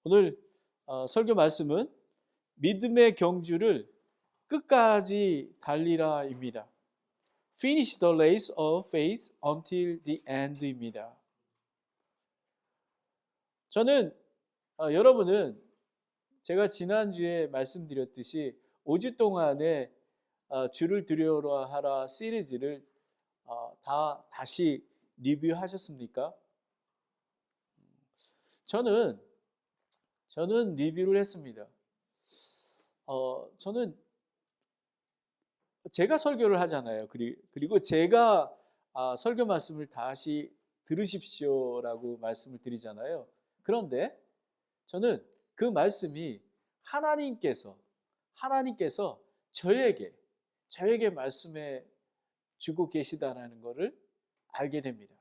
오늘 설교 말씀은 믿음의 경주를 끝까지 달리라입니다. Finish the race of faith until the end입니다. 저는 여러분은 제가 지난주에 말씀드렸듯이 5주 동안의 주를 두려워라 하라 시리즈를 다시 리뷰하셨습니까? 저는 리뷰를 했습니다. 저는 제가 설교를 하잖아요. 그리고 제가 설교 말씀을 다시 들으십시오라고 말씀을 드리잖아요. 그런데 저는 그 말씀이 하나님께서 저에게 말씀해 주고 계시다라는 것을 알게 됩니다.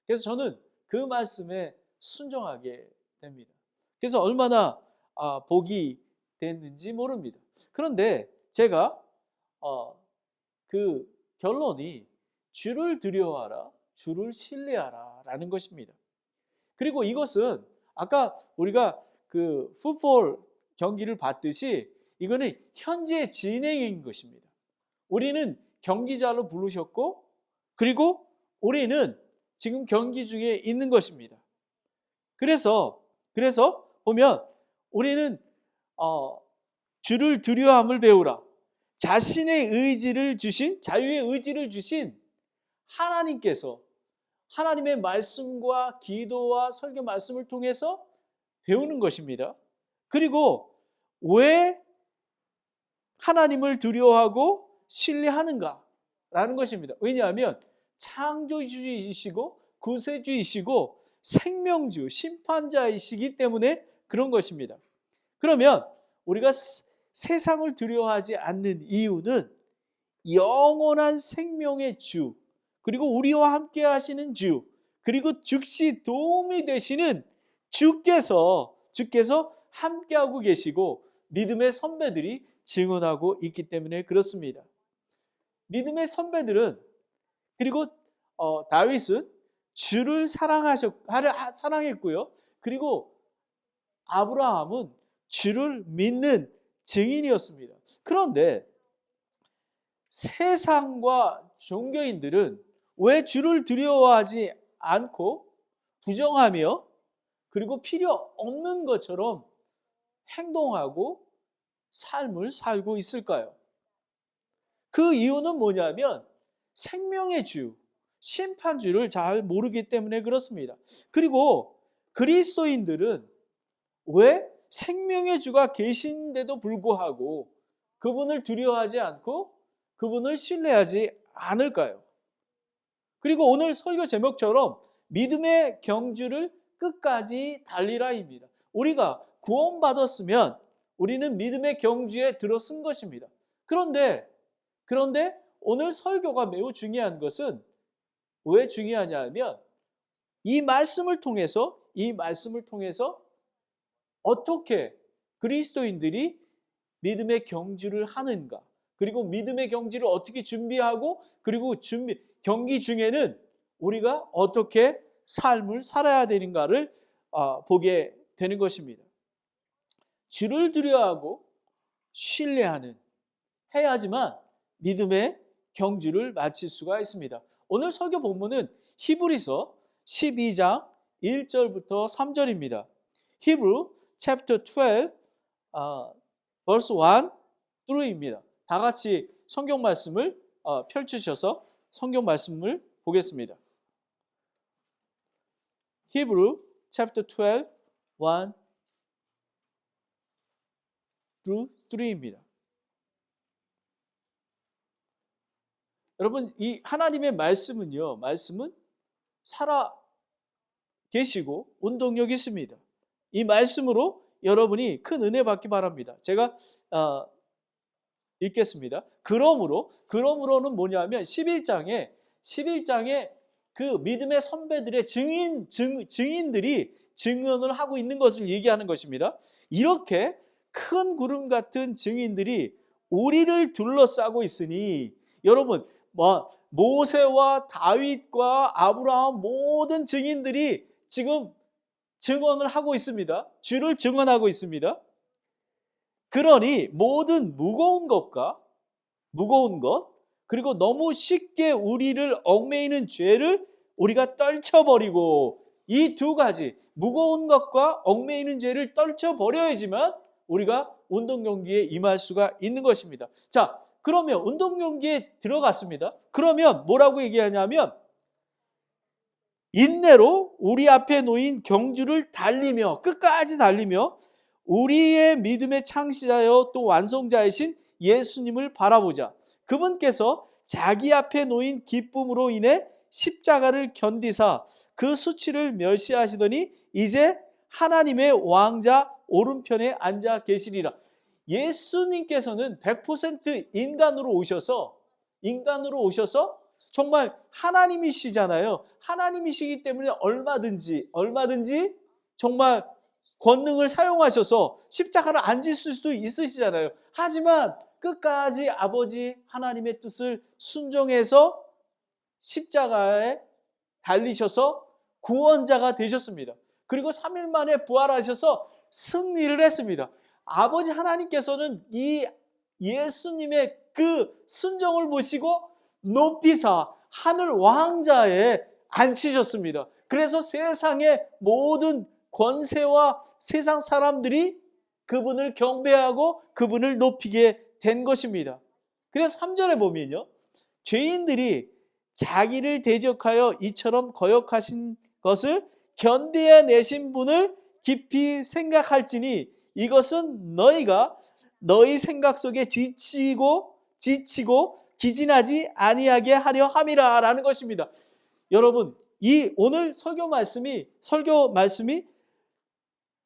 그래서 저는 그 말씀에 순종하게 됩니다. 그래서 얼마나 복이 됐는지 모릅니다. 그런데 제가 그 결론이 주를 두려워하라, 주를 신뢰하라 라는 것입니다. 그리고 이것은 아까 우리가 그 풋볼 경기를 봤듯이 이거는 현재 진행인 것입니다. 우리는 경기자로 부르셨고, 그리고 우리는 지금 경기 중에 있는 것입니다. 그래서 보면 우리는 주를 두려워함을 배우라. 자신의 의지를 주신, 자유의 의지를 주신 하나님께서 하나님의 말씀과 기도와 설교 말씀을 통해서 배우는 것입니다. 그리고 왜 하나님을 두려워하고 신뢰하는가라는 것입니다. 왜냐하면 창조주이시고 구세주이시고 생명주, 심판자이시기 때문에 그런 것입니다. 그러면 우리가 세상을 두려워하지 않는 이유는 영원한 생명의 주, 그리고 우리와 함께 하시는 주, 그리고 즉시 도움이 되시는 주께서 함께하고 계시고 믿음의 선배들이 증언하고 있기 때문에 그렇습니다. 믿음의 선배들은, 그리고 다윗은 주를 사랑했고요. 그리고 아브라함은 주를 믿는 증인이었습니다. 그런데 세상과 종교인들은 왜 주를 두려워하지 않고 부정하며 그리고 필요 없는 것처럼 행동하고 삶을 살고 있을까요? 그 이유는 뭐냐면 생명의 주, 심판주를 잘 모르기 때문에 그렇습니다. 그리고 그리스도인들은 왜 생명의 주가 계신데도 불구하고 그분을 두려워하지 않고 그분을 신뢰하지 않을까요? 그리고 오늘 설교 제목처럼 믿음의 경주를 끝까지 달리라입니다. 우리가 구원받았으면 우리는 믿음의 경주에 들어선 것입니다. 그런데 오늘 설교가 매우 중요한 것은 왜 중요하냐 하면 이 말씀을 통해서 어떻게 그리스도인들이 믿음의 경주를 하는가, 그리고 믿음의 경주를 어떻게 준비하고, 그리고 경기 중에는 우리가 어떻게 삶을 살아야 되는가를 보게 되는 것입니다. 주를 두려워하고 해야지만 믿음의 경주를 마칠 수가 있습니다. 오늘 설교 본문은 히브리서 12장 1절부터 3절입니다. Hebrew chapter 12 verse 1 through입니다. 다 같이 성경 말씀을 펼치셔서 성경 말씀을 보겠습니다. Hebrew chapter 12 1 through 3입니다. 여러분, 이 하나님의 말씀은 살아 계시고 운동력이 있습니다. 이 말씀으로 여러분이 큰 은혜 받기 바랍니다. 제가 읽겠습니다. 그러므로는 뭐냐면 11장에 그 믿음의 선배들의 증인들이 증언을 하고 있는 것을 얘기하는 것입니다. 이렇게 큰 구름 같은 증인들이 우리를 둘러싸고 있으니, 여러분, 모세와 다윗과 아브라함 모든 증인들이 지금 증언을 하고 있습니다. 주를 증언하고 있습니다. 그러니 모든 무거운 것 그리고 너무 쉽게 우리를 얽매이는 죄를 우리가 떨쳐버리고, 이 두 가지 무거운 것과 얽매이는 죄를 떨쳐버려야지만 우리가 운동 경기에 임할 수가 있는 것입니다. 자, 그러면 운동 경기에 들어갔습니다. 그러면 뭐라고 얘기하냐면 인내로 우리 앞에 놓인 경주를 달리며, 끝까지 달리며 우리의 믿음의 창시자여 또 완성자이신 예수님을 바라보자. 그분께서 자기 앞에 놓인 기쁨으로 인해 십자가를 견디사 그 수치를 멸시하시더니 이제 하나님의 왕자 오른편에 앉아 계시리라. 예수님께서는 100% 인간으로 오셔서 정말 하나님이시잖아요. 하나님이시기 때문에 얼마든지 정말 권능을 사용하셔서 십자가를 안 지실 수도 있으시잖아요. 하지만 끝까지 아버지 하나님의 뜻을 순종해서 십자가에 달리셔서 구원자가 되셨습니다. 그리고 3일 만에 부활하셔서 승리를 했습니다. 아버지 하나님께서는 이 예수님의 그 순종을 보시고 높이사 하늘 왕자에 앉히셨습니다. 그래서 세상의 모든 권세와 세상 사람들이 그분을 경배하고 그분을 높이게 된 것입니다. 그래서 3절에 보면요, 죄인들이 자기를 대적하여 이처럼 거역하신 것을 견뎌내신 분을 깊이 생각할지니 이것은 너희가 너희 생각 속에 지치고 기진하지 아니하게 하려 함이라 라는 것입니다. 여러분, 이 오늘 설교 말씀이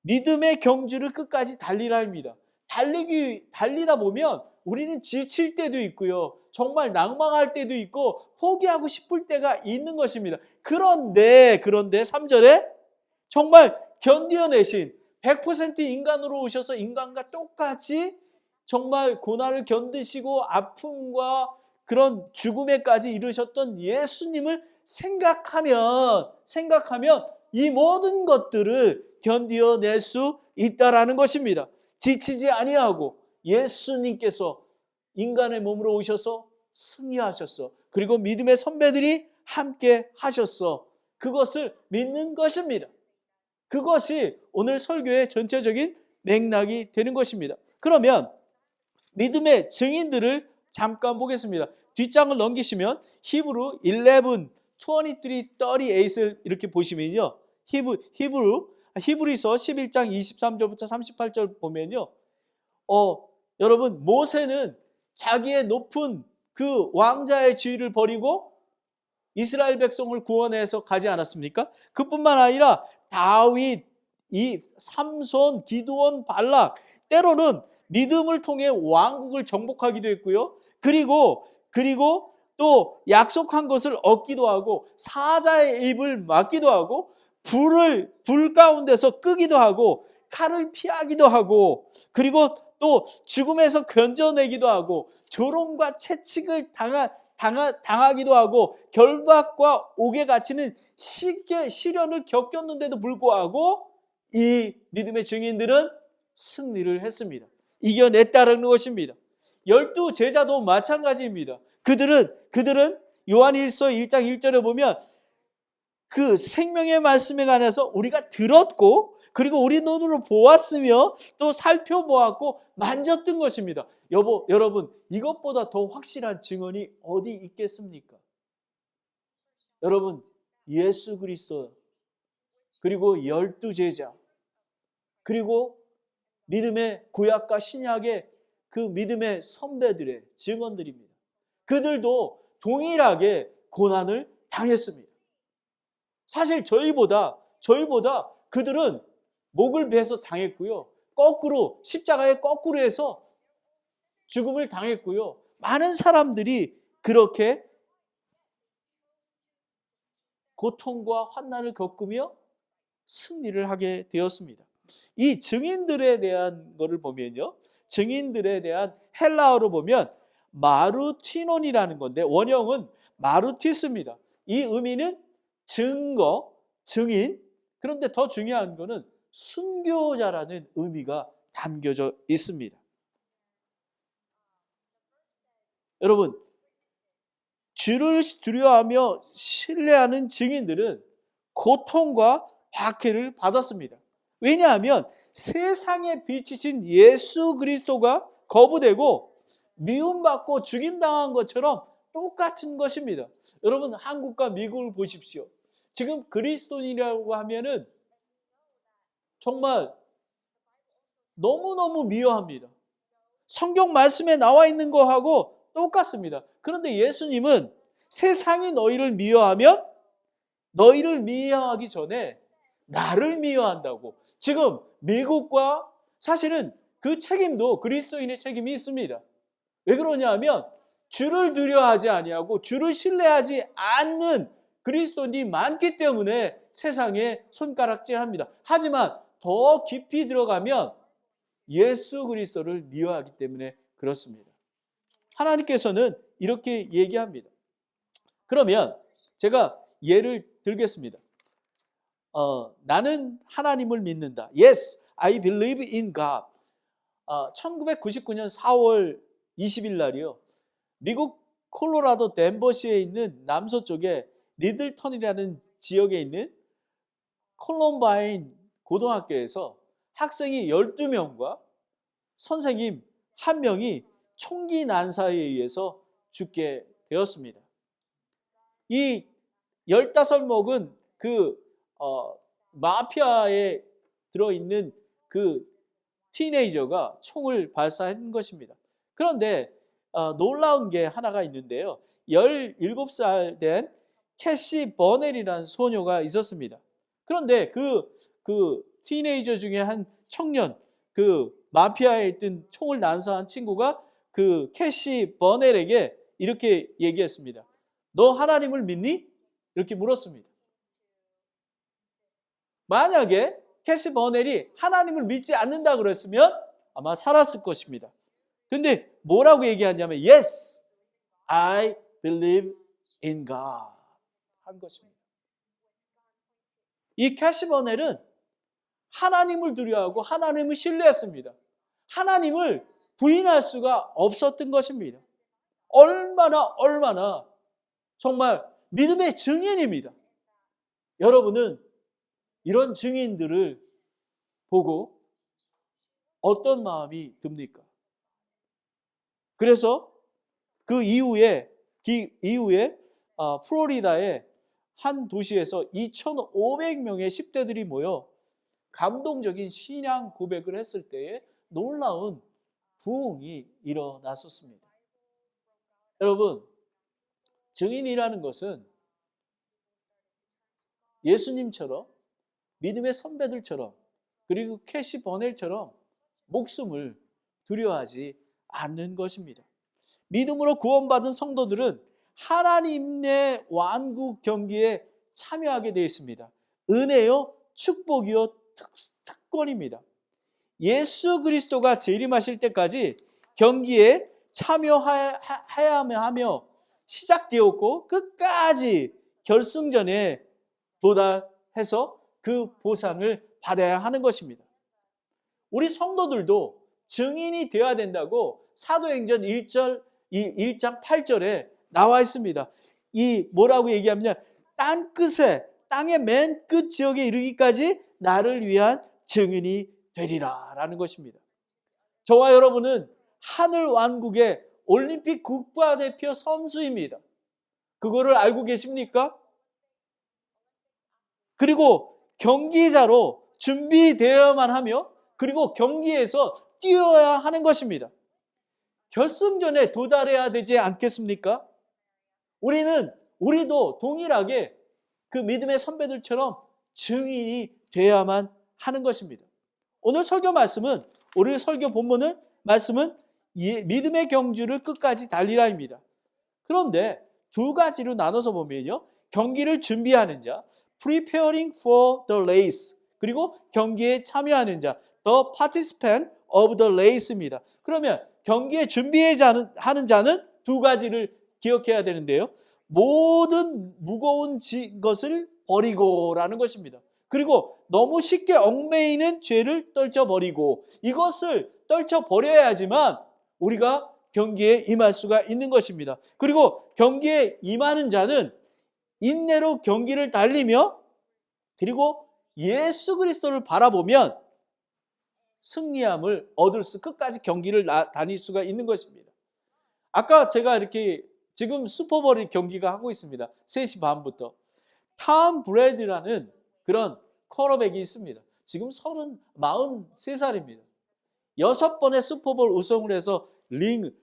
믿음의 경주를 끝까지 달리라입니다. 달리다 보면 우리는 지칠 때도 있고요, 정말 낭망할 때도 있고 포기하고 싶을 때가 있는 것입니다. 그런데 3절에 정말 견뎌내신 100% 인간으로 오셔서 인간과 똑같이 정말 고난을 견디시고 아픔과 그런 죽음에까지 이르셨던 예수님을 생각하면 이 모든 것들을 견뎌낼 수 있다라는 것입니다. 지치지 아니하고 예수님께서 인간의 몸으로 오셔서 승리하셨어. 그리고 믿음의 선배들이 함께 하셨어. 그것을 믿는 것입니다. 그것이 오늘 설교의 전체적인 맥락이 되는 것입니다. 그러면 믿음의 증인들을 잠깐 보겠습니다. 뒷장을 넘기시면 히브루 11, 23, 38을 이렇게 보시면요, 히브리서 11장 23절부터 38절 보면요, 여러분, 모세는 자기의 높은 그 왕자의 지위를 버리고 이스라엘 백성을 구원해서 가지 않았습니까? 그뿐만 아니라 다윗, 이 삼손, 기드온, 발락, 때로는 믿음을 통해 왕국을 정복하기도 했고요. 그리고 또 약속한 것을 얻기도 하고 사자의 입을 막기도 하고 불 가운데서 끄기도 하고 칼을 피하기도 하고, 그리고 또 죽음에서 건져내기도 하고 조롱과 채찍을 당하기도 하고 결박과 옥에 갇히는 시련을 겪었는데도 불구하고 이 믿음의 증인들은 승리를 했습니다. 이겨냈다는 것입니다. 12 제자도 마찬가지입니다. 그들은 요한일서 1장 1절에 보면 그 생명의 말씀에 관해서 우리가 들었고 그리고 우리 눈으로 보았으며 또 살펴보았고 만졌던 것입니다. 여러분, 이것보다 더 확실한 증언이 어디 있겠습니까? 여러분, 예수 그리스도, 그리고 12 제자, 그리고 믿음의 구약과 신약의 그 믿음의 선배들의 증언들입니다. 그들도 동일하게 고난을 당했습니다. 사실 저희보다 그들은 목을 베서 당했고요, 거꾸로 십자가에 거꾸로 해서 죽음을 당했고요, 많은 사람들이 그렇게 고통과 환난을 겪으며 승리를 하게 되었습니다. 이 증인들에 대한 것을 보면요, 증인들에 대한 헬라어로 보면 마루티논이라는 건데 원형은 마루티스입니다. 이 의미는 증거, 증인, 그런데 더 중요한 거는 순교자라는 의미가 담겨져 있습니다. 여러분, 주를 두려워하며 신뢰하는 증인들은 고통과 박해를 받았습니다. 왜냐하면 세상에 비치신 예수 그리스도가 거부되고 미움받고 죽임당한 것처럼 똑같은 것입니다. 여러분, 한국과 미국을 보십시오. 지금 그리스도인이라고 하면은 정말 너무너무 미워합니다. 성경 말씀에 나와 있는 거하고 똑같습니다. 그런데 예수님은 세상이 너희를 미워하면 너희를 미워하기 전에 나를 미워한다고. 지금 미국과 사실은 그 책임도 그리스도인의 책임이 있습니다. 왜 그러냐 하면 주를 두려워하지 아니하고 주를 신뢰하지 않는 그리스도인이 많기 때문에 세상에 손가락질합니다. 하지만 더 깊이 들어가면 예수 그리스도를 미워하기 때문에 그렇습니다. 하나님께서는 이렇게 얘기합니다. 그러면 제가 예를 들겠습니다. 나는 하나님을 믿는다. Yes, I believe in God. 1999년 4월 20일 날이요. 미국 콜로라도 덴버시에 있는 남서쪽에 리들턴이라는 지역에 있는 콜럼바인 고등학교에서 학생이 12명과 선생님 1명이 총기 난사에 의해서 죽게 되었습니다. 이 15먹은 그 마피아에 들어있는 그 티네이저가 총을 발사한 것입니다. 그런데 놀라운 게 하나가 있는데요. 17살 된 캐시 버넬이라는 소녀가 있었습니다. 그런데 그 티네이저 중에 한 청년, 그 마피아에 있던 총을 난사한 친구가 그 캐시 버넬에게 이렇게 얘기했습니다. 너 하나님을 믿니? 이렇게 물었습니다. 만약에 캐시 버넬이 하나님을 믿지 않는다 그랬으면 아마 살았을 것입니다. 근데 뭐라고 얘기하냐면 Yes, I believe in God 한 것입니다. 이 캐시 버넬은 하나님을 두려워하고 하나님을 신뢰했습니다. 하나님을 부인할 수가 없었던 것입니다. 얼마나 정말 믿음의 증인입니다. 여러분은 이런 증인들을 보고 어떤 마음이 듭니까? 그래서 그 이후에 플로리다의 한 도시에서 2,500명의 10대들이 모여 감동적인 신앙 고백을 했을 때에 놀라운 부흥이 일어났었습니다. 여러분, 증인이라는 것은 예수님처럼 믿음의 선배들처럼 그리고 캐시 버넬처럼 목숨을 두려워하지 않는 것입니다. 믿음으로 구원받은 성도들은 하나님의 완국 경기에 참여하게 되어 있습니다. 은혜요, 축복이요, 특권입니다. 예수 그리스도가 재림하실 때까지 경기에 참여해야만 하며 시작되었고 끝까지 결승전에 도달해서 그 보상을 받아야 하는 것입니다. 우리 성도들도 증인이 되어야 된다고 사도행전 1장 8절에 나와 있습니다. 이 뭐라고 얘기하느냐? 땅의 맨 끝 지역에 이르기까지 나를 위한 증인이 되리라 라는 것입니다. 저와 여러분은 하늘 왕국의 올림픽 국가대표 선수입니다. 그거를 알고 계십니까? 그리고 경기자로 준비되어야만 하며 그리고 경기에서 뛰어야 하는 것입니다. 결승전에 도달해야 되지 않겠습니까? 우리도 동일하게 그 믿음의 선배들처럼 증인이 되어야만 하는 것입니다. 오늘 설교 말씀은, 우리 설교 본문은 말씀은 믿음의 경주를 끝까지 달리라입니다. 그런데 두 가지로 나눠서 보면요, 경기를 준비하는 자, preparing for the race, 그리고 경기에 참여하는 자, the participant of the race입니다. 그러면 경기에 준비하는 자는 두 가지를 기억해야 되는데요, 모든 무거운 것을 버리고라는 것입니다. 그리고 너무 쉽게 얽매이는 죄를 떨쳐버리고 이것을 떨쳐버려야지만 우리가 경기에 임할 수가 있는 것입니다. 그리고 경기에 임하는 자는 인내로 경기를 달리며 그리고 예수 그리스도를 바라보면 승리함을 얻을 수 끝까지 경기를 다닐 수가 있는 것입니다. 아까 제가 이렇게 지금 슈퍼볼 경기가 하고 있습니다. 3시 반부터. 톰 브래드라는 그런 쿼터백이 있습니다. 지금 43살입니다. 6번의 슈퍼볼 우승을 해서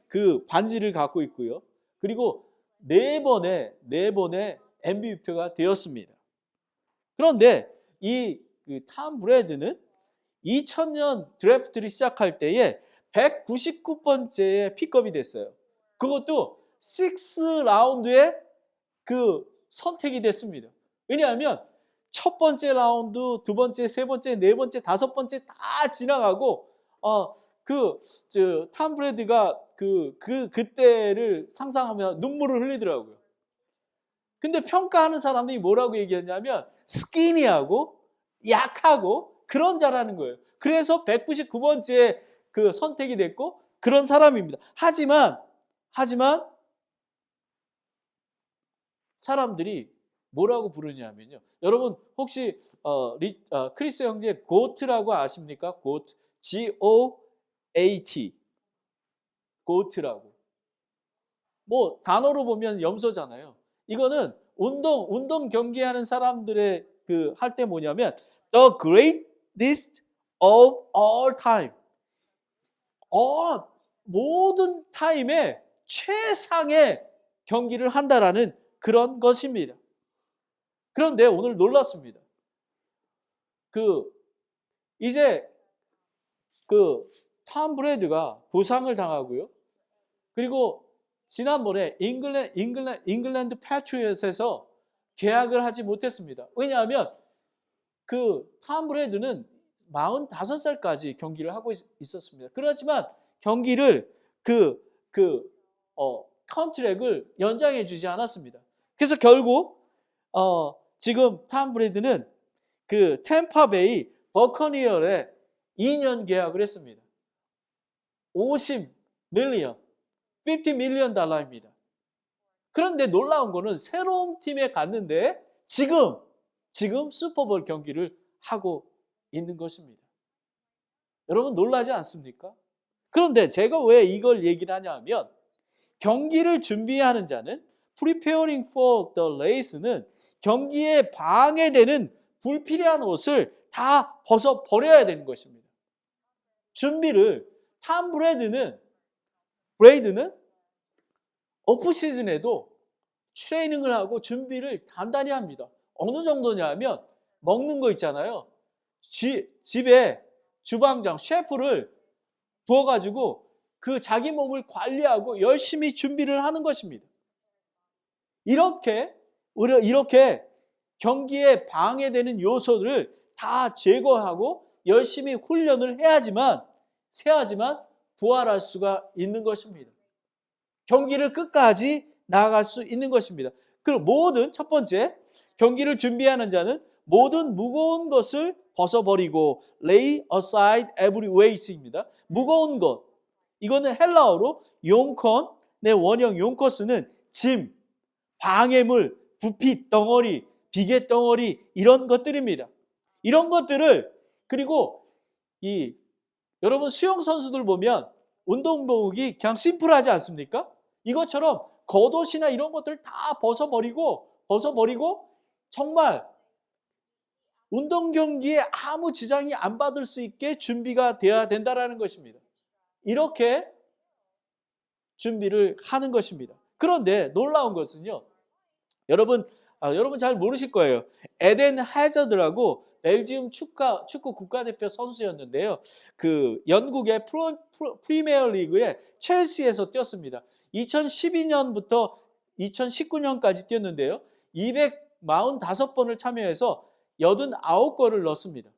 그 반지를 갖고 있고요. 그리고 4번의 MVP가 되었습니다. 그런데 이 톰 브래드는 2000년 드래프트를 시작할 때에 199번째에 픽업이 됐어요. 그것도 6라운드에 그 선택이 됐습니다. 왜냐하면 첫 번째 라운드, 두 번째, 세 번째, 네 번째, 다섯 번째 다 지나가고 톰 브래드가 그때를 상상하면 눈물을 흘리더라고요. 근데 평가하는 사람들이 뭐라고 얘기했냐면 스키니하고 약하고 그런 자라는 거예요. 그래서 199번째 그 선택이 됐고 그런 사람입니다. 하지만 사람들이 뭐라고 부르냐면요. 여러분 혹시 크리스 형제 고트라고 아십니까? 고트, G-O-A-T, 고트라고. 뭐 단어로 보면 염소잖아요. 이거는 운동 경기하는 사람들의 할 때 뭐냐면 the greatest of all time. 모든 타임에 최상의 경기를 한다라는 그런 것입니다. 그런데 오늘 놀랐습니다. 이제 톰 브래드가 부상을 당하고요. 그리고 지난번에 잉글랜드 패트리엇에서 계약을 하지 못했습니다. 왜냐하면 톰 브래드는 45살까지 경기를 하고 있었습니다. 그렇지만 경기를 컨트랙을 연장해 주지 않았습니다. 그래서 결국 지금 톰 브래드는 템파베이 버커니어에 2년 계약을 했습니다. 50 밀리언 달러입니다. 그런데 놀라운 거는 새로운 팀에 갔는데 지금 슈퍼볼 경기를 하고 있는 것입니다. 여러분 놀라지 않습니까? 그런데 제가 왜 이걸 얘기를 하냐면 경기를 준비하는 자는 preparing for the race는 경기에 방해되는 불필요한 옷을 다 벗어버려야 되는 것입니다. 준비를 톰 브레이드는 오프시즌에도 트레이닝을 하고 준비를 단단히 합니다. 어느 정도냐면 먹는 거 있잖아요. 집에 주방장, 셰프를 부어가지고 자기 몸을 관리하고 열심히 준비를 하는 것입니다. 이렇게 경기에 방해되는 요소를 다 제거하고 열심히 훈련을 해야지만 부활할 수가 있는 것입니다. 경기를 끝까지 나아갈 수 있는 것입니다. 그리고 첫 번째, 경기를 준비하는 자는 모든 무거운 것을 벗어버리고 lay aside every weight입니다. 무거운 것. 이거는 헬라어로 용컨, 원형 용커스는 짐, 방해물, 부핏 덩어리, 비계 덩어리 이런 것들입니다. 이런 것들을 그리고 여러분 수영 선수들 보면 운동복이 그냥 심플하지 않습니까? 이것처럼 겉옷이나 이런 것들을 다 벗어버리고 정말 운동 경기에 아무 지장이 안 받을 수 있게 준비가 되어야 된다라는 것입니다. 이렇게 준비를 하는 것입니다. 그런데 놀라운 것은요. 여러분 잘 모르실 거예요. 에덴 하자드라고 벨지움 축구 국가대표 선수였는데요. 영국의 프리미어 리그의 첼시에서 뛰었습니다. 2012년부터 2019년까지 뛰었는데요. 245번을 참여해서 89골을 넣었습니다.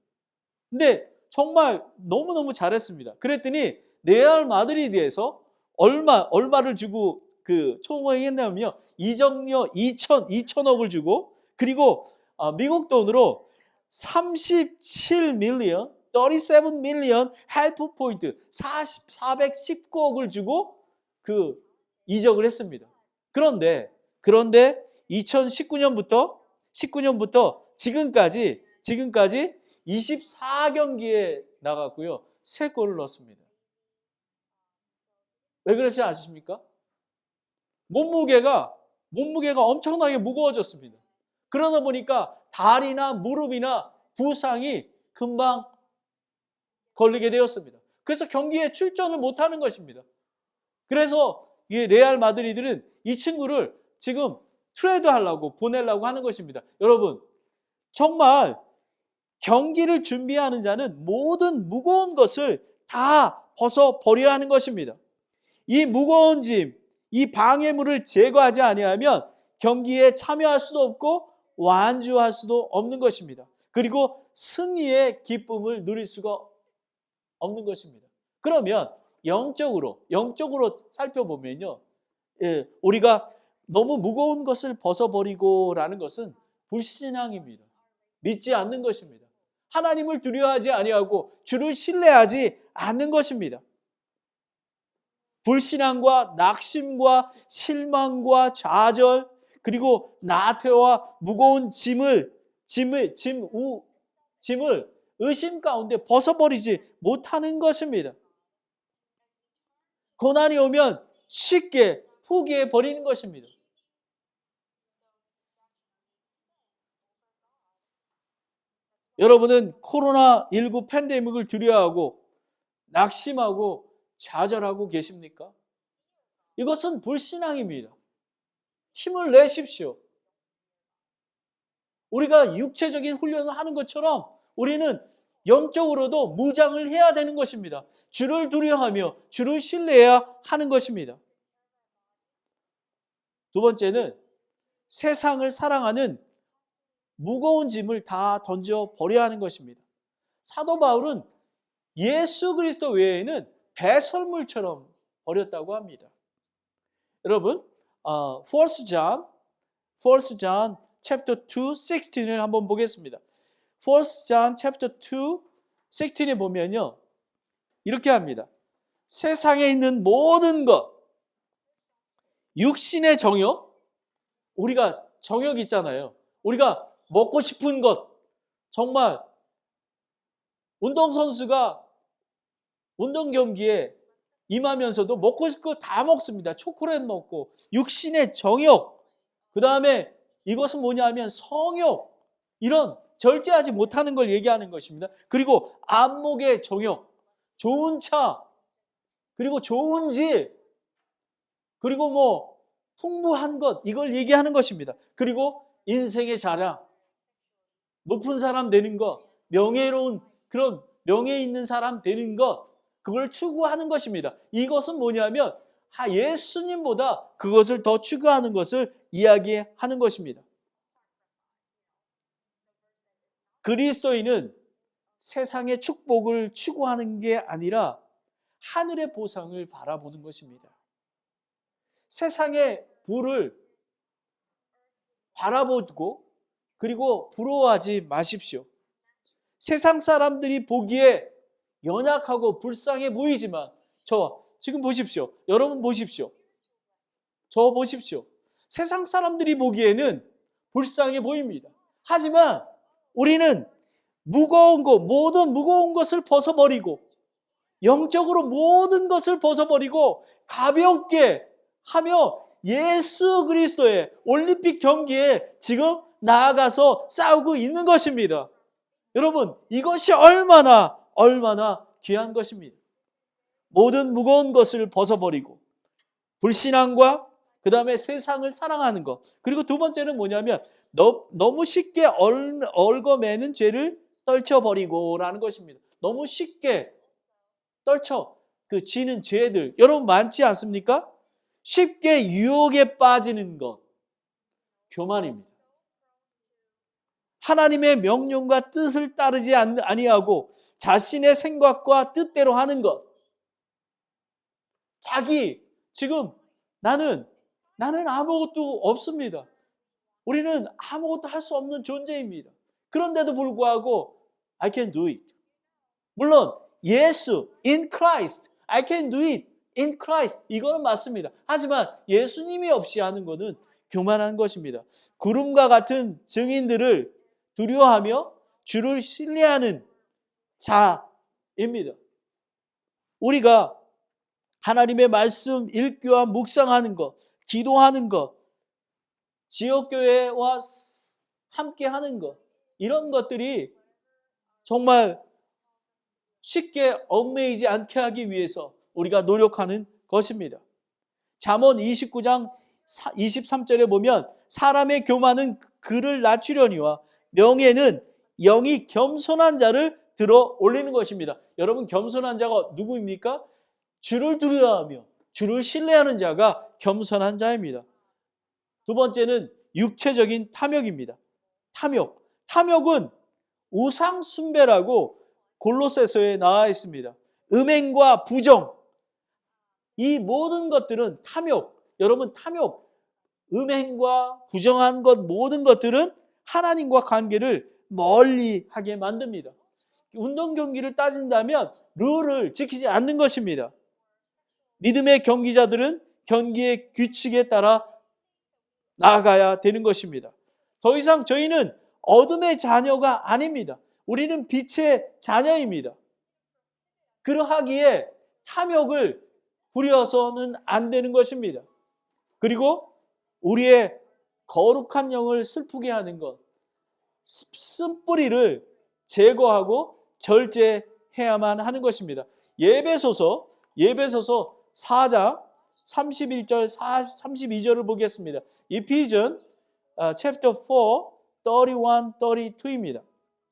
근데 정말 너무너무 잘했습니다. 그랬더니 레알 마드리드에서 얼마를 주고 총회했냐면요. 이적료 2천억을 주고 그리고 미국 돈으로 37 밀리언, 37 밀리언 헬프 포인트 419억을 주고 그 이적을 했습니다. 그런데 2019년부터 지금까지 24경기에 나갔고요. 3골을 넣었습니다. 왜 그러지 아십니까? 몸무게가 엄청나게 무거워졌습니다. 그러다 보니까 다리나 무릎이나 부상이 금방 걸리게 되었습니다. 그래서 경기에 출전을 못하는 것입니다. 그래서 이 레알 마드리드는 이 친구를 지금 트레이드 하려고 보내려고 하는 것입니다. 여러분, 정말 경기를 준비하는 자는 모든 무거운 것을 다 벗어버려야 하는 것입니다. 이 무거운 짐, 이 방해물을 제거하지 아니하면 경기에 참여할 수도 없고 완주할 수도 없는 것입니다. 그리고 승리의 기쁨을 누릴 수가 없는 것입니다. 그러면 영적으로 살펴보면요, 우리가 너무 무거운 것을 벗어버리고라는 것은 불신앙입니다. 믿지 않는 것입니다. 하나님을 두려워하지 아니하고 주를 신뢰하지 않는 것입니다. 불신앙과 낙심과 실망과 좌절, 그리고 나태와 무거운 짐을 의심 가운데 벗어버리지 못하는 것입니다. 고난이 오면 쉽게 포기해 버리는 것입니다. 여러분은 코로나19 팬데믹을 두려워하고 낙심하고 좌절하고 계십니까? 이것은 불신앙입니다. 힘을 내십시오. 우리가 육체적인 훈련을 하는 것처럼 우리는 영적으로도 무장을 해야 되는 것입니다. 주를 두려워하며 주를 신뢰해야 하는 것입니다. 두 번째는 세상을 사랑하는 무거운 짐을 다 던져버려야 하는 것입니다. 사도 바울은 예수 그리스도 외에는 배설물처럼 버렸다고 합니다. 여러분, 1 John chapter 2, 16을 한번 보겠습니다. 1 John chapter 2, 16에 보면요, 이렇게 합니다. 세상에 있는 모든 것, 육신의 정욕, 우리가 정욕 있잖아요. 우리가 먹고 싶은 것, 정말 운동선수가 운동 경기에 임하면서도 먹고 싶은 거 다 먹습니다. 초콜릿 먹고, 육신의 정욕, 그 다음에 이것은 뭐냐 하면 성욕, 이런 절제하지 못하는 걸 얘기하는 것입니다. 그리고 안목의 정욕, 좋은 차, 그리고 좋은 집, 그리고 뭐 풍부한 것, 이걸 얘기하는 것입니다. 그리고 인생의 자랑, 높은 사람 되는 것, 명예로운 그런 명예 있는 사람 되는 것, 그걸 추구하는 것입니다. 이것은 뭐냐면 예수님보다 그것을 더 추구하는 것을 이야기하는 것입니다. 그리스도인은 세상의 축복을 추구하는 게 아니라 하늘의 보상을 바라보는 것입니다. 세상의 부를 바라보고 그리고 부러워하지 마십시오. 세상 사람들이 보기에 연약하고 불쌍해 보이지만 지금 보십시오. 여러분 보십시오. 저 보십시오. 세상 사람들이 보기에는 불쌍해 보입니다. 하지만 우리는 모든 무거운 것을 벗어버리고 영적으로 모든 것을 벗어버리고 가볍게 하며 예수 그리스도의 올림픽 경기에 지금 나아가서 싸우고 있는 것입니다. 여러분, 이것이 얼마나 귀한 것입니다. 모든 무거운 것을 벗어버리고 불신앙과 그 다음에 세상을 사랑하는 것, 그리고 두 번째는 뭐냐면 너무 쉽게 얽어매는 죄를 떨쳐버리고 라는 것입니다. 너무 쉽게 지는 죄들, 여러분 많지 않습니까? 쉽게 유혹에 빠지는 것, 교만입니다. 하나님의 명령과 뜻을 따르지 아니하고 자신의 생각과 뜻대로 하는 것. 지금 나는 아무것도 없습니다. 우리는 아무것도 할 수 없는 존재입니다. 그런데도 불구하고 I can do it. 물론 예수, in Christ, I can do it, in Christ. 이거는 맞습니다. 하지만 예수님이 없이 하는 것은 교만한 것입니다. 구름과 같은 증인들을 두려워하며 주를 신뢰하는 자입니다. 우리가 하나님의 말씀 읽기와 묵상하는 것, 기도하는 것, 지역교회와 함께하는 것, 이런 것들이 정말 쉽게 얽매이지 않게 하기 위해서 우리가 노력하는 것입니다. 잠언 29장 23절에 보면 사람의 교만은 그를 낮추려니와 명예는 영이 겸손한 자를 들어 올리는 것입니다. 여러분, 겸손한 자가 누구입니까? 주를 두려워하며 주를 신뢰하는 자가 겸손한 자입니다. 두 번째는 육체적인 탐욕입니다. 탐욕은 우상 숭배라고 골로새서에 나와 있습니다. 음행과 부정, 이 모든 것들은 여러분 탐욕, 음행과 부정한 것 모든 것들은 하나님과 관계를 멀리하게 만듭니다. 운동 경기를 따진다면 룰을 지키지 않는 것입니다. 믿음의 경기자들은 경기의 규칙에 따라 나아가야 되는 것입니다. 더 이상 저희는 어둠의 자녀가 아닙니다. 우리는 빛의 자녀입니다. 그러하기에 탐욕을 부려서는 안 되는 것입니다. 그리고 우리의 거룩한 영을 슬프게 하는 것, 쓴뿌리를 제거하고 절제해야만 하는 것입니다. 예배소서 4장 31절 32절을 보겠습니다. Ephesians chapter 4 31, 32입니다.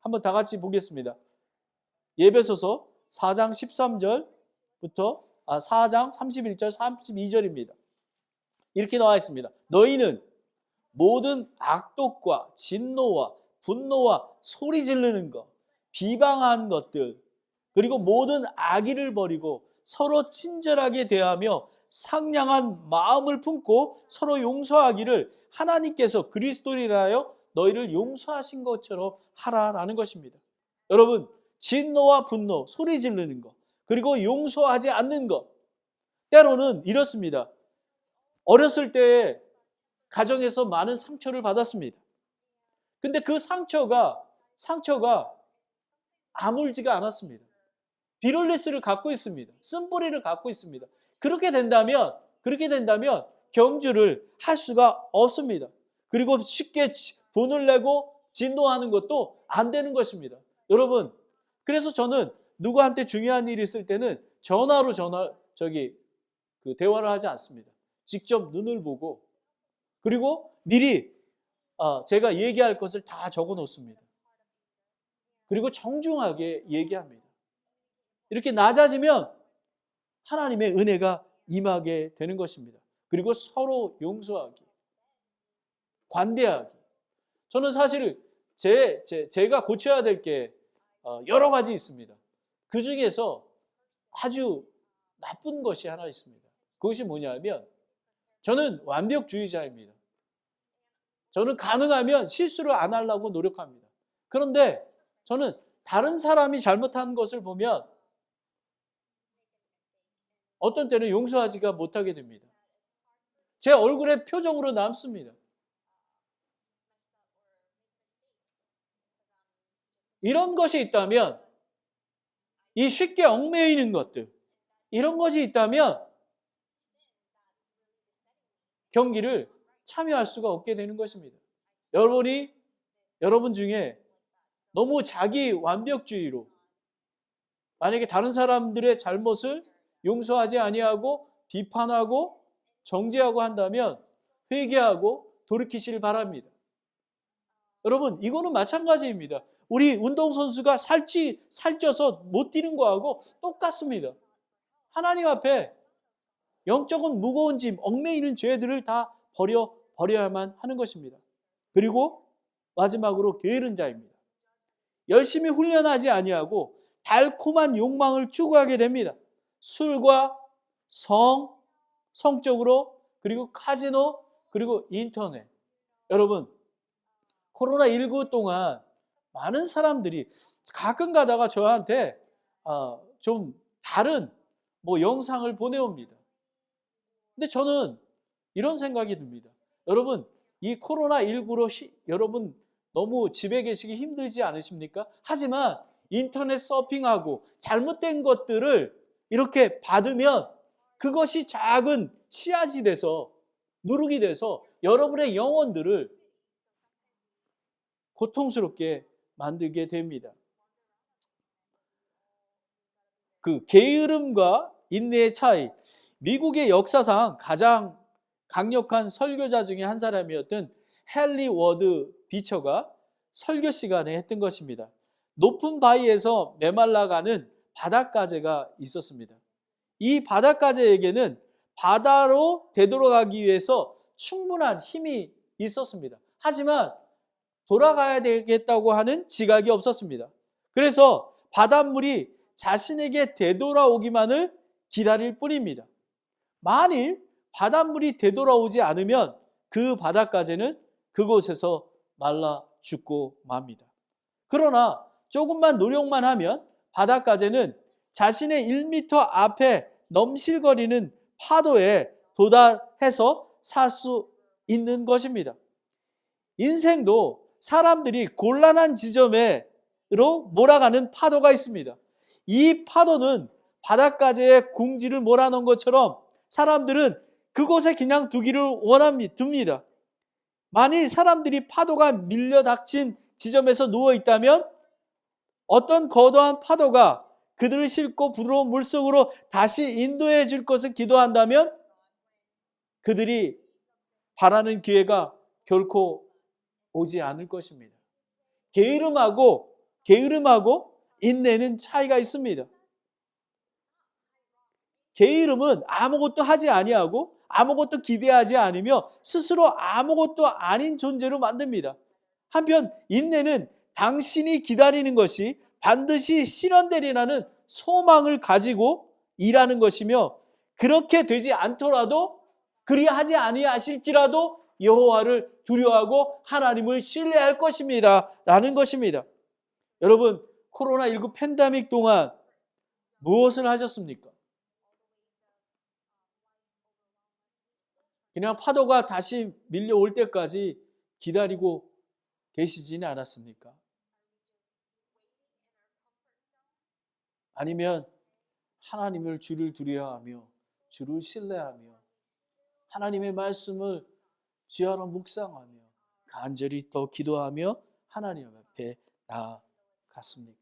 한번 다 같이 보겠습니다. 예배소서 4장 13절부터 4장 31절 32절입니다. 이렇게 나와 있습니다. 너희는 모든 악독과 진노와 분노와 소리 지르는 것, 비방한 것들, 그리고 모든 악의를 버리고 서로 친절하게 대하며 상냥한 마음을 품고 서로 용서하기를 하나님께서 그리스도를 인하여 너희를 용서하신 것처럼 하라라는 것입니다. 여러분, 진노와 분노, 소리 지르는 것, 그리고 용서하지 않는 것, 때로는 이렇습니다. 어렸을 때 가정에서 많은 상처를 받았습니다. 근데 그 상처가 아물지가 않았습니다. 비롤레스를 갖고 있습니다. 쓴뿌리를 갖고 있습니다. 그렇게 된다면 경주를 할 수가 없습니다. 그리고 쉽게 분을 내고 진노하는 것도 안 되는 것입니다. 여러분, 그래서 저는 누구한테 중요한 일이 있을 때는 전화로 대화를 하지 않습니다. 직접 눈을 보고, 그리고 미리 제가 얘기할 것을 다 적어 놓습니다. 그리고 정중하게 얘기합니다. 이렇게 낮아지면 하나님의 은혜가 임하게 되는 것입니다. 그리고 서로 용서하기, 관대하기. 저는 사실 제가 고쳐야 될 게 여러 가지 있습니다. 그 중에서 아주 나쁜 것이 하나 있습니다. 그것이 뭐냐면 저는 완벽주의자입니다. 저는 가능하면 실수를 안 하려고 노력합니다. 그런데 저는 다른 사람이 잘못하는 것을 보면 어떤 때는 용서하지가 못하게 됩니다. 제 얼굴에 표정으로 남습니다. 이런 것이 있다면, 이 쉽게 얽매이는 것들, 이런 것이 있다면 경기를 참여할 수가 없게 되는 것입니다. 여러분 중에 너무 자기 완벽주의로 만약에 다른 사람들의 잘못을 용서하지 아니하고 비판하고 정죄하고 한다면 회개하고 돌이키시길 바랍니다. 여러분, 이거는 마찬가지입니다. 우리 운동선수가 살쪄서 못 뛰는 거하고 똑같습니다. 하나님 앞에 영적인 무거운 짐, 얽매이는 죄들을 다 버려야만 하는 것입니다. 그리고 마지막으로 게으른 자입니다. 열심히 훈련하지 아니하고 달콤한 욕망을 추구하게 됩니다. 술과 성적으로, 그리고 카지노, 그리고 인터넷. 여러분, 코로나19 동안 많은 사람들이 가끔 가다가 저한테 좀 다른 영상을 보내옵니다. 근데 저는 이런 생각이 듭니다. 여러분, 이 코로나19로 여러분 너무 집에 계시기 힘들지 않으십니까? 하지만 인터넷 서핑하고 잘못된 것들을 이렇게 받으면 그것이 작은 씨앗이 돼서, 누룩이 돼서 여러분의 영혼들을 고통스럽게 만들게 됩니다. 그 게으름과 인내의 차이. 미국의 역사상 가장 강력한 설교자 중에 한 사람이었던 헨리 워드 비처가 설교 시간에 했던 것입니다. 높은 바위에서 메말라가는 바닷가재가 있었습니다. 이 바닷가재에게는 바다로 되돌아가기 위해서 충분한 힘이 있었습니다. 하지만 돌아가야 되겠다고 하는 지각이 없었습니다. 그래서 바닷물이 자신에게 되돌아오기만을 기다릴 뿐입니다. 만일 바닷물이 되돌아오지 않으면 그 바닷가재는 그곳에서 말라 죽고 맙니다. 그러나 조금만 노력만 하면 바닷가재는 자신의 1m 앞에 넘실거리는 파도에 도달해서 살 수 있는 것입니다. 인생도 사람들이 곤란한 지점으로 몰아가는 파도가 있습니다. 이 파도는 바닷가재에 궁지를 몰아넣은 것처럼 사람들은 그곳에 그냥 두기를 둡니다. 만일 사람들이 파도가 밀려 닥친 지점에서 누워 있다면 어떤 거대한 파도가 그들을 싣고 부드러운 물속으로 다시 인도해 줄 것을 기도한다면 그들이 바라는 기회가 결코 오지 않을 것입니다. 게으름하고 인내는 차이가 있습니다. 게으름은 아무것도 하지 아니하고 아무것도 기대하지 않으며 스스로 아무것도 아닌 존재로 만듭니다. 한편 인내는 당신이 기다리는 것이 반드시 실현되리라는 소망을 가지고 일하는 것이며, 그렇게 되지 않더라도 그리하지 아니하실지라도 여호와를 두려워하고 하나님을 신뢰할 것입니다 라는 것입니다. 여러분, 코로나19 팬데믹 동안 무엇을 하셨습니까? 그냥 파도가 다시 밀려올 때까지 기다리고 계시지는 않았습니까? 아니면 하나님을 주를 두려워하며 주를 신뢰하며 하나님의 말씀을 주야로 묵상하며 간절히 또 기도하며 하나님 앞에 나아갔습니까?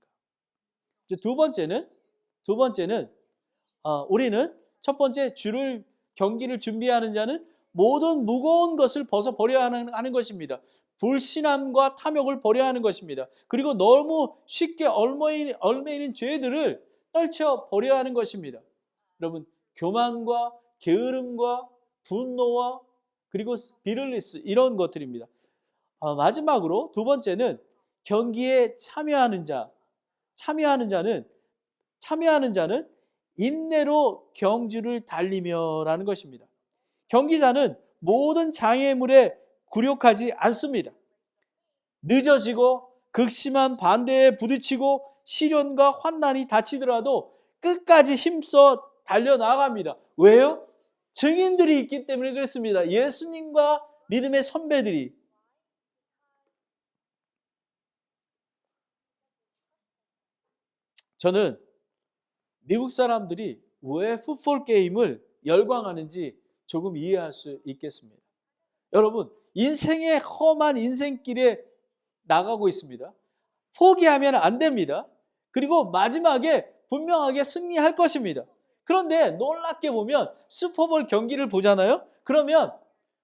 이제 두 번째는 우리는 첫 번째, 주를 경기를 준비하는 자는 모든 무거운 것을 벗어버려야 하는 것입니다. 불신함과 탐욕을 버려야 하는 것입니다. 그리고 너무 쉽게 얽매이는 죄들을 떨쳐버려야 하는 것입니다. 여러분, 교만과 게으름과 분노와 그리고 비를리스, 이런 것들입니다. 마지막으로 두 번째는 경기에 참여하는 자는 인내로 경주를 달리며라는 것입니다. 경기자는 모든 장애물에 굴욕하지 않습니다. 늦어지고 극심한 반대에 부딪히고 시련과 환난이 닥치더라도 끝까지 힘써 달려나갑니다. 왜요? 증인들이 있기 때문에 그렇습니다. 예수님과 믿음의 선배들이. 저는 미국 사람들이 왜 풋볼 게임을 열광하는지 조금 이해할 수 있겠습니다. 여러분, 인생의 험한 인생길에 나가고 있습니다. 포기하면 안 됩니다. 그리고 마지막에 분명하게 승리할 것입니다. 그런데 놀랍게 보면 슈퍼볼 경기를 보잖아요. 그러면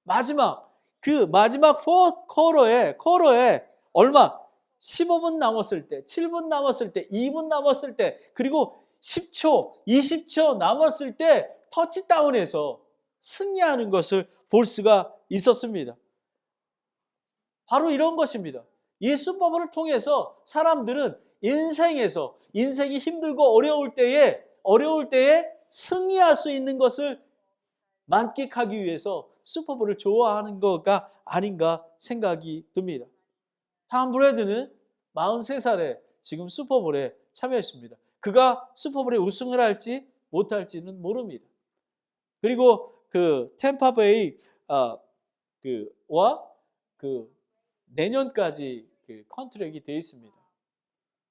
마지막 4쿼터에 얼마? 15분 남았을 때, 7분 남았을 때, 2분 남았을 때, 그리고 10초, 20초 남았을 때 터치다운해서 승리하는 것을 볼 수가 있었습니다. 바로 이런 것입니다. 이 슈퍼볼을 통해서 사람들은 인생이 힘들고 어려울 때에 승리할 수 있는 것을 만끽하기 위해서 슈퍼볼을 좋아하는 것가 아닌가 생각이 듭니다. 톰 브레드는 43살에 지금 슈퍼볼에 참여했습니다. 그가 슈퍼볼에 우승을 할지 못할지는 모릅니다. 그리고 그 템파베이 와 내년까지 컨트랙이 돼 있습니다.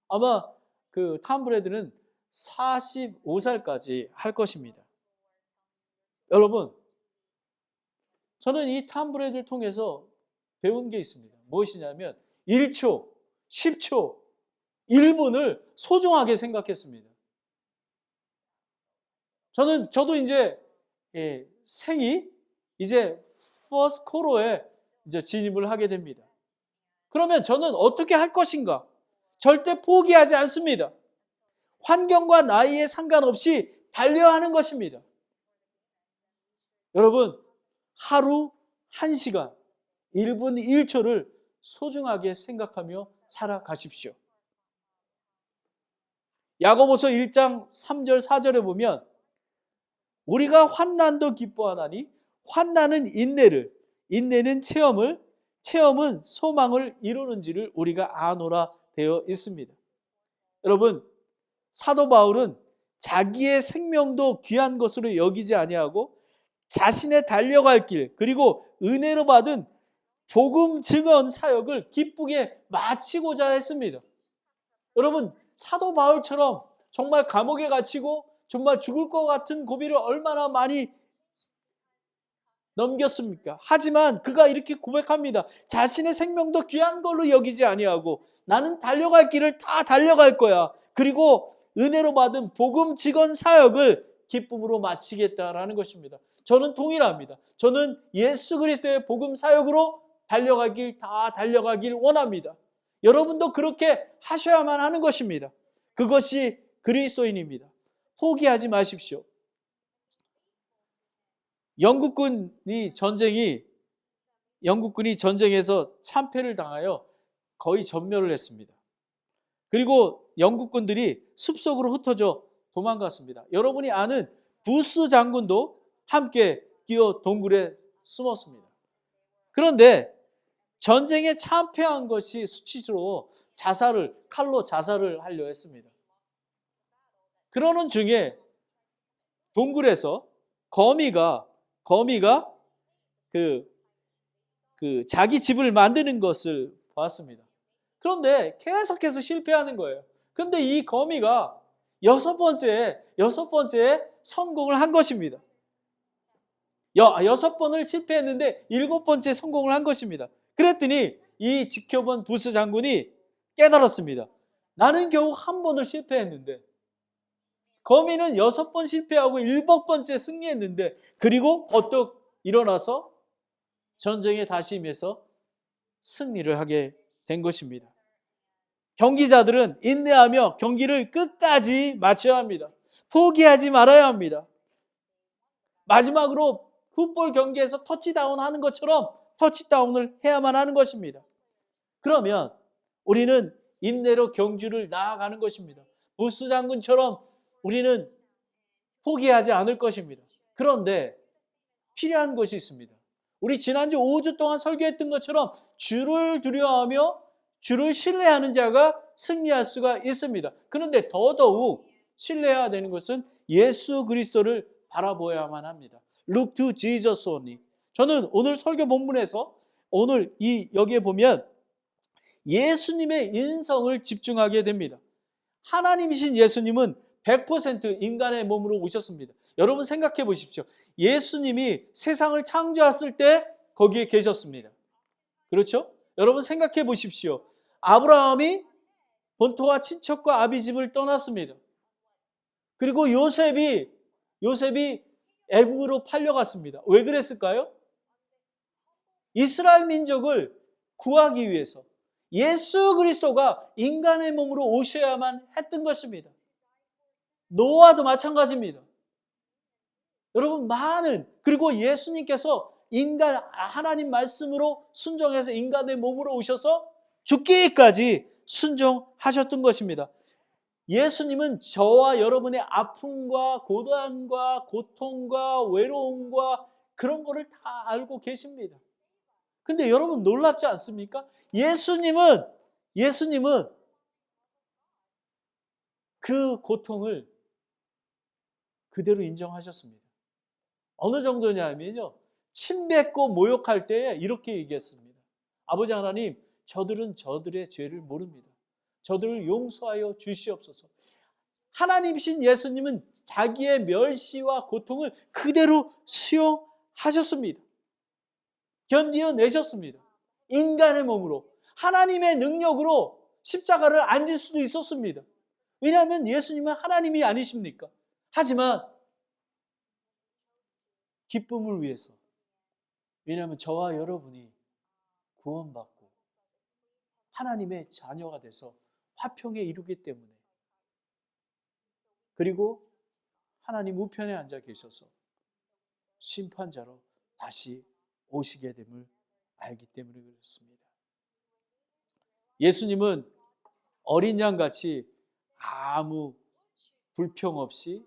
아마 탐 브래드는 45살까지 할 것입니다. 여러분, 저는 이 탐 브래드를 통해서 배운 게 있습니다. 무엇이냐면 1초, 10초, 1분을 소중하게 생각했습니다. 저도 이제 생이 이제 퍼스트 코로에 이제 진입을 하게 됩니다. 그러면 저는 어떻게 할 것인가? 절대 포기하지 않습니다. 환경과 나이에 상관없이 달려야 하는 것입니다. 여러분, 하루 1시간, 1분 1초를 소중하게 생각하며 살아가십시오. 야고보서 1장 3절 4절에 보면 우리가 환난도 기뻐하나니 환난은 인내를, 인내는 체험을, 체험은 소망을 이루는지를 우리가 아노라 되어 있습니다. 여러분, 사도 바울은 자기의 생명도 귀한 것으로 여기지 아니하고 자신의 달려갈 길, 그리고 은혜로 받은 복음 증언 사역을 기쁘게 마치고자 했습니다. 여러분, 사도 바울처럼 정말 감옥에 갇히고 정말 죽을 것 같은 고비를 얼마나 많이 넘겼습니까? 하지만 그가 이렇게 고백합니다. 자신의 생명도 귀한 걸로 여기지 아니하고 나는 달려갈 길을 다 달려갈 거야. 그리고 은혜로 받은 복음 증언 사역을 기쁨으로 마치겠다라는 것입니다. 저는 동일합니다. 저는 예수 그리스도의 복음 사역으로 달려가길 다 달려가길 원합니다. 여러분도 그렇게 하셔야만 하는 것입니다. 그것이 그리스도인입니다. 포기하지 마십시오. 영국군이 전쟁에서 참패를 당하여 거의 전멸을 했습니다. 그리고 영국군들이 숲속으로 흩어져 도망갔습니다. 여러분이 아는 부스 장군도 함께 뛰어 동굴에 숨었습니다. 그런데 전쟁에 참패한 것이 수치로 칼로 자살을 하려 했습니다. 그러는 중에 동굴에서 거미가 자기 집을 만드는 것을 봤습니다. 그런데 계속해서 실패하는 거예요. 근데 이 거미가 여섯 번째 성공을 한 것입니다. 6번을 실패했는데 7번째 성공을 한 것입니다. 그랬더니 이 지켜본 부스 장군이 깨달았습니다. 나는 겨우 1번을 실패했는데 거미는 6번 실패하고 7번째 승리했는데, 그리고 버뜩 일어나서 전쟁에 다시 임해서 승리를 하게 된 것입니다. 경기자들은 인내하며 경기를 끝까지 마쳐야 합니다. 포기하지 말아야 합니다. 마지막으로 풋볼 경기에서 터치다운 하는 것처럼 터치다운을 해야만 하는 것입니다. 그러면 우리는 인내로 경주를 나아가는 것입니다. 부스 장군처럼 우리는 포기하지 않을 것입니다. 그런데 필요한 것이 있습니다. 우리 지난주 5주 동안 설교했던 것처럼 주를 두려워하며 주를 신뢰하는 자가 승리할 수가 있습니다. 그런데 더더욱 신뢰해야 되는 것은 예수 그리스도를 바라보아야만 합니다. Look to Jesus only. 저는 오늘 설교 본문에서 여기에 보면 예수님의 인성을 집중하게 됩니다. 하나님이신 예수님은 100% 인간의 몸으로 오셨습니다. 여러분 생각해 보십시오. 예수님이 세상을 창조했을 때 거기에 계셨습니다. 그렇죠? 여러분 생각해 보십시오. 아브라함이 본토와 친척과 아비집을 떠났습니다. 그리고 요셉이 애굽으로 팔려갔습니다. 왜 그랬을까요? 이스라엘 민족을 구하기 위해서 예수 그리스도가 인간의 몸으로 오셔야만 했던 것입니다. 노아도 마찬가지입니다. 여러분 그리고 예수님께서 하나님 말씀으로 순종해서 인간의 몸으로 오셔서 죽기까지 순종하셨던 것입니다. 예수님은 저와 여러분의 아픔과 고단과 고통과 외로움과 그런 거를 다 알고 계십니다. 근데 여러분 놀랍지 않습니까? 예수님은 그 고통을 그대로 인정하셨습니다. 어느 정도냐면요, 침뱉고 모욕할 때에 이렇게 얘기했습니다. 아버지 하나님, 저들은 저들의 죄를 모릅니다. 저들을 용서하여 주시옵소서. 하나님이신 예수님은 자기의 멸시와 고통을 그대로 수용하셨습니다. 견디어내셨습니다. 인간의 몸으로, 하나님의 능력으로 십자가를 안 질 수도 있었습니다. 왜냐하면 예수님은 하나님이 아니십니까? 하지만 기쁨을 위해서, 왜냐하면 저와 여러분이 구원받고 하나님의 자녀가 돼서 화평에 이르기 때문에, 그리고 하나님 우편에 앉아 계셔서 심판자로 다시 오시게 됨을 알기 때문에 그렇습니다. 예수님은 어린 양같이 아무 불평 없이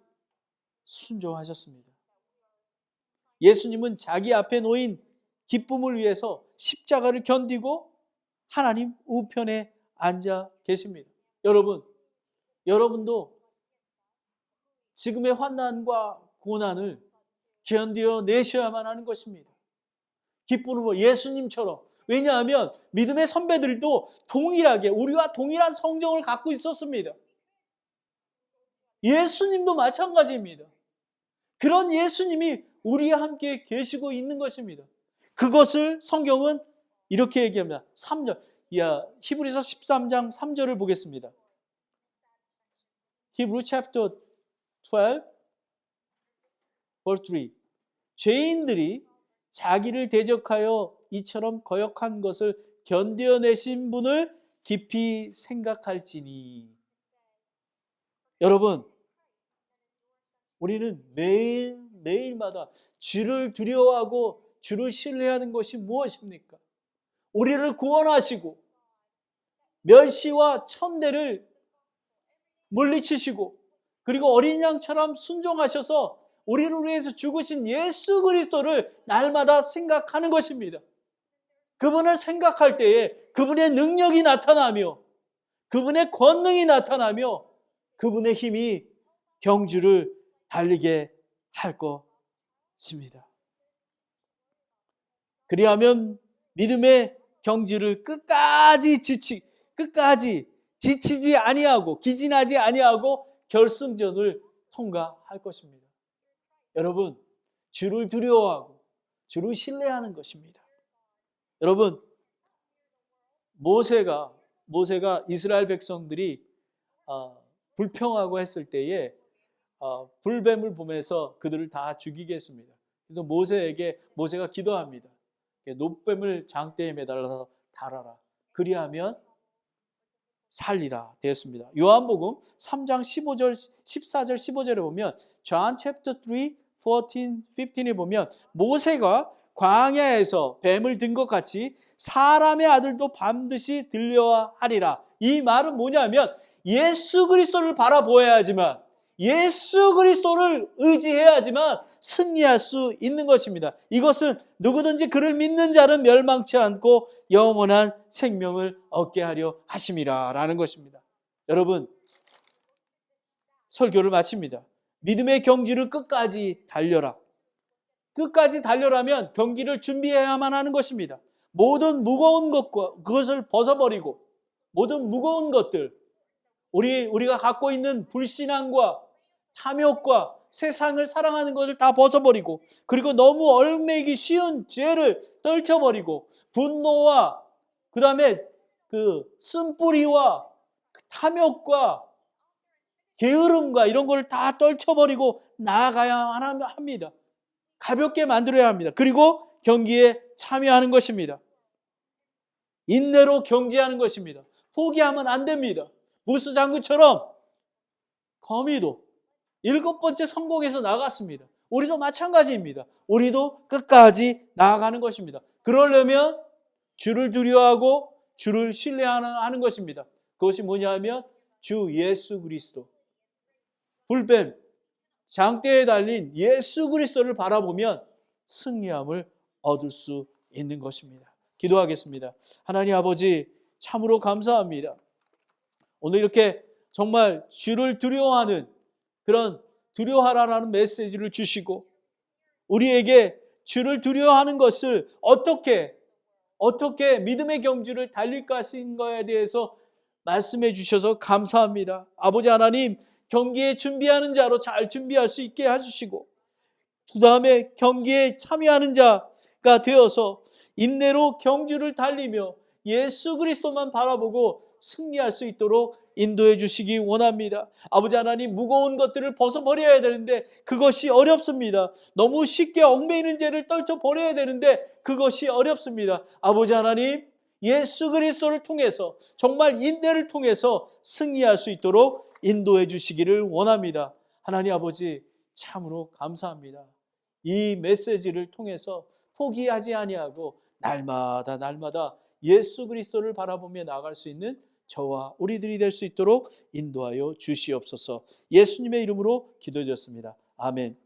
순종하셨습니다. 예수님은 자기 앞에 놓인 기쁨을 위해서 십자가를 견디고 하나님 우편에 앉아 계십니다. 여러분도 지금의 환난과 고난을 견뎌내셔야만 하는 것입니다. 기쁨으로 예수님처럼. 왜냐하면 믿음의 선배들도 동일하게 우리와 동일한 성정을 갖고 있었습니다. 예수님도 마찬가지입니다. 그런 예수님이 우리와 함께 계시고 있는 것입니다. 그것을 성경은 이렇게 얘기합니다. 3절, 히브리서 13장 3절을 보겠습니다. Hebrew chapter 12, verse 3. 죄인들이 자기를 대적하여 이처럼 거역한 것을 견뎌내신 분을 깊이 생각할지니. 여러분, 우리는 매일마다 주를 두려워하고 주를 신뢰하는 것이 무엇입니까? 우리를 구원하시고 멸시와 천대를 물리치시고, 그리고 어린 양처럼 순종하셔서 우리를 위해서 죽으신 예수 그리스도를 날마다 생각하는 것입니다. 그분을 생각할 때에 그분의 능력이 나타나며 그분의 권능이 나타나며 그분의 힘이 경주를 달리게 할 것입니다. 그리하면 믿음의 경주를 끝까지 지치지 아니하고 기진하지 아니하고 결승전을 통과할 것입니다. 여러분, 주를 두려워하고 주를 신뢰하는 것입니다. 여러분, 모세가 이스라엘 백성들이 불평하고 했을 때에 불뱀을 보면서 그들을 다 죽이겠습니다. 그래서 모세가 기도합니다. 놋뱀을 장대에 매달아서 달아라. 그리하면 살리라 되었습니다. 요한복음 3장 14절 15절에 보면 John chapter 3, 14, 15에 보면 모세가 광야에서 뱀을 든 것 같이 사람의 아들도 반드시 들려야 하리라. 이 말은 뭐냐면 예수 그리스도를 바라보아야지만, 예수 그리스도를 의지해야지만 승리할 수 있는 것입니다. 이것은 누구든지 그를 믿는 자는 멸망치 않고 영원한 생명을 얻게 하려 하심이라 라는 것입니다. 여러분, 설교를 마칩니다. 믿음의 경주를 끝까지 달려라. 끝까지 달려라면 경기를 준비해야만 하는 것입니다. 모든 무거운 것과 그것을 벗어버리고, 모든 무거운 것들, 우리가 갖고 있는 불신앙과 탐욕과 세상을 사랑하는 것을 다 벗어버리고, 그리고 너무 얽매이기 쉬운 죄를 떨쳐버리고, 분노와 그 다음에 그 쓴뿌리와 탐욕과 게으름과 이런 걸 다 떨쳐버리고 나아가야 합니다. 가볍게 만들어야 합니다. 그리고 경기에 참여하는 것입니다. 인내로 경지하는 것입니다. 포기하면 안 됩니다. 무수장구처럼 거미도 7번째 성공에서 나갔습니다. 우리도 마찬가지입니다. 우리도 끝까지 나아가는 것입니다. 그러려면 주를 두려워하고 주를 신뢰하는 것입니다. 그것이 뭐냐면 주 예수 그리스도, 불뱀 장대에 달린 예수 그리스도를 바라보면 승리함을 얻을 수 있는 것입니다. 기도하겠습니다. 하나님 아버지, 참으로 감사합니다. 오늘 이렇게 정말 주를 두려워하는 그런 두려워하라는 메시지를 주시고 우리에게 주를 두려워하는 것을 어떻게 믿음의 경주를 달릴 것인가에 대해서 말씀해 주셔서 감사합니다. 아버지 하나님, 경기에 준비하는 자로 잘 준비할 수 있게 해주시고 그 다음에 경기에 참여하는 자가 되어서 인내로 경주를 달리며 예수 그리스도만 바라보고 승리할 수 있도록 인도해 주시기 원합니다. 아버지 하나님, 무거운 것들을 벗어버려야 되는데 그것이 어렵습니다. 너무 쉽게 얽매이는 죄를 떨쳐버려야 되는데 그것이 어렵습니다. 아버지 하나님, 예수 그리스도를 통해서 정말 인내를 통해서 승리할 수 있도록 인도해 주시기를 원합니다. 하나님 아버지, 참으로 감사합니다. 이 메시지를 통해서 포기하지 아니하고 날마다 예수 그리스도를 바라보며 나아갈 수 있는 저와 우리들이 될 수 있도록 인도하여 주시옵소서. 예수님의 이름으로 기도드렸습니다. 아멘.